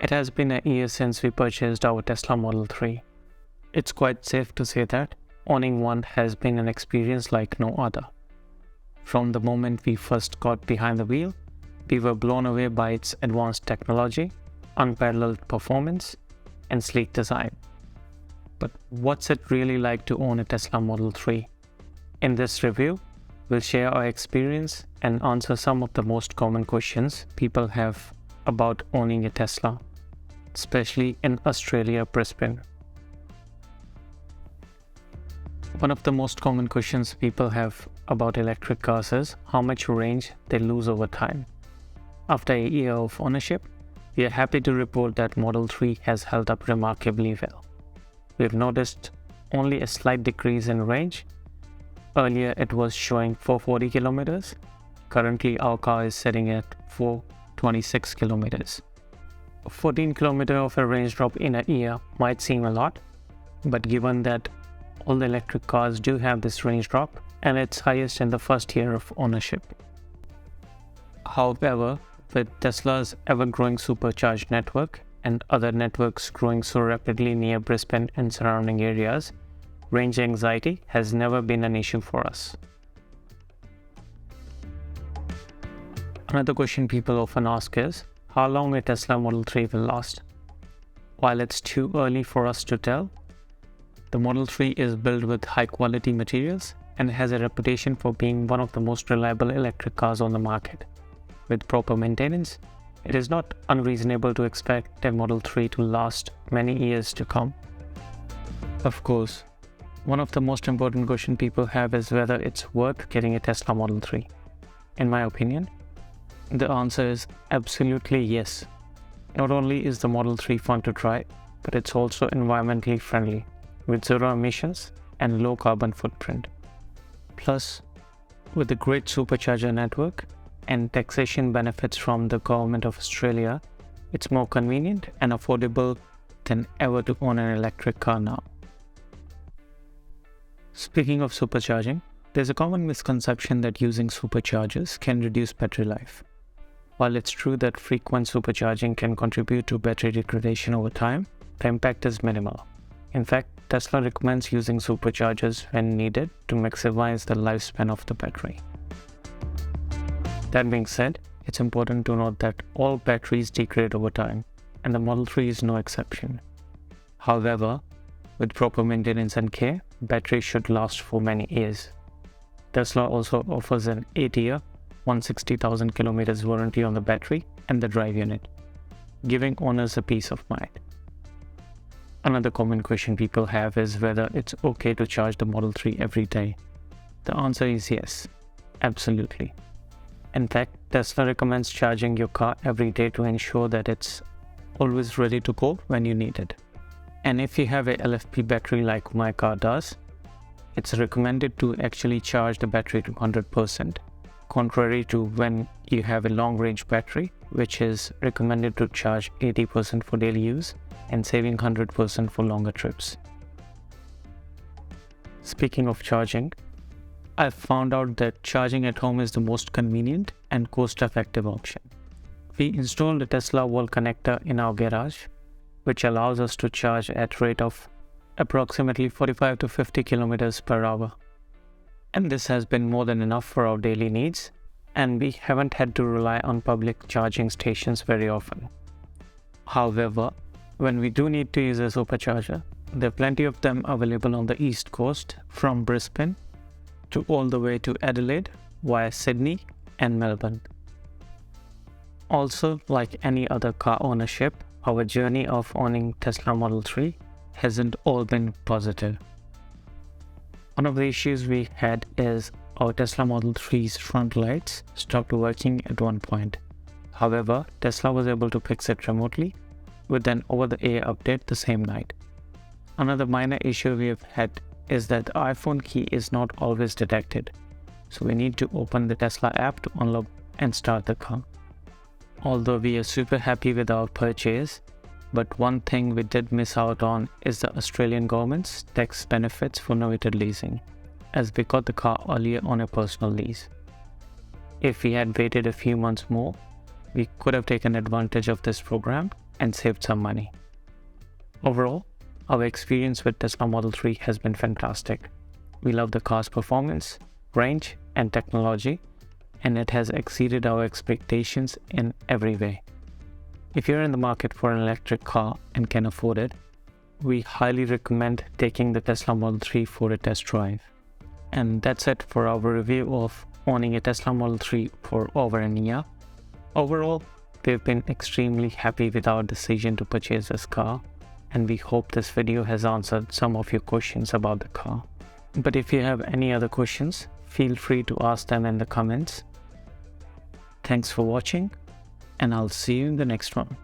It has been a year since we purchased our Tesla Model 3. It's quite safe to say that owning one has been an experience like no other. From the moment we first got behind the wheel, we were blown away by its advanced technology, unparalleled performance, and sleek design. But what's it really like to own a Tesla Model 3? In this review, we'll share our experience and answer some of the most common questions people have about owning a Tesla, especially in Australia, Brisbane. One of the most common questions people have about electric cars is how much range they lose over time. After a year of ownership, we are happy to report that Model 3 has held up remarkably well. We've noticed only a slight decrease in range. Earlier it was showing 440 kilometers. Currently our car is sitting at 426 kilometers. 14 kilometers of a range drop in a year might seem a lot, but given that all the electric cars do have this range drop and it's highest in the first year of ownership. However, with Tesla's ever-growing supercharged network and other networks growing so rapidly near Brisbane and surrounding areas, range anxiety has never been an issue for us. Another question people often ask is, how long a Tesla Model 3 will last? While it's too early for us to tell, the Model 3 is built with high-quality materials and has a reputation for being one of the most reliable electric cars on the market. With proper maintenance, it is not unreasonable to expect a Model 3 to last many years to come. Of course, one of the most important questions people have is whether it's worth getting a Tesla Model 3. In my opinion, the answer is absolutely yes. Not only is the Model 3 fun to try, but it's also environmentally friendly, with zero emissions and low carbon footprint. Plus, with the great supercharger network and taxation benefits from the Government of Australia, it's more convenient and affordable than ever to own an electric car now. Speaking of supercharging, there's a common misconception that using superchargers can reduce battery life. While it's true that frequent supercharging can contribute to battery degradation over time, the impact is minimal. In fact, Tesla recommends using superchargers when needed to maximize the lifespan of the battery. That being said, it's important to note that all batteries degrade over time, and the Model 3 is no exception. However, with proper maintenance and care, batteries should last for many years. Tesla also offers an 8-year, 160,000 kilometers warranty on the battery and the drive unit, giving owners a peace of mind. Another common question people have is whether it's okay to charge the Model 3 every day. The answer is yes, absolutely. In fact, Tesla recommends charging your car every day to ensure that it's always ready to go when you need it. And if you have a LFP battery like my car does, it's recommended to actually charge the battery to 100%, contrary to when you have a long-range battery, which is recommended to charge 80% for daily use and saving 100% for longer trips. Speaking of charging, I've found out that charging at home is the most convenient and cost-effective option. We installed a Tesla wall connector in our garage, which allows us to charge at a rate of approximately 45 to 50 kilometers per hour. And this has been more than enough for our daily needs, and we haven't had to rely on public charging stations very often. However, when we do need to use a supercharger, there are plenty of them available on the East Coast from Brisbane to all the way to Adelaide via Sydney and Melbourne. Also, like any other car ownership, our journey of owning Tesla Model 3 hasn't all been positive. One of the issues we had is our Tesla Model 3's front lights stopped working at one point. However, Tesla was able to fix it remotely with an over-the-air update the same night. Another minor issue we have had is that the iPhone key is not always detected, so we need to open the Tesla app to unlock and start the car. Although we are super happy with our purchase, but one thing we did miss out on is the Australian government's tax benefits for novated leasing, as we got the car earlier on a personal lease. If we had waited a few months more, we could have taken advantage of this program and saved some money. Overall, our experience with Tesla Model 3 has been fantastic. We love the car's performance, range, and technology, and it has exceeded our expectations in every way. If you're in the market for an electric car and can afford it, we highly recommend taking the Tesla Model 3 for a test drive. And that's it for our review of owning a Tesla Model 3 for over a year. Overall, we've been extremely happy with our decision to purchase this car, and we hope this video has answered some of your questions about the car. But if you have any other questions, feel free to ask them in the comments. Thanks for watching, and I'll see you in the next one.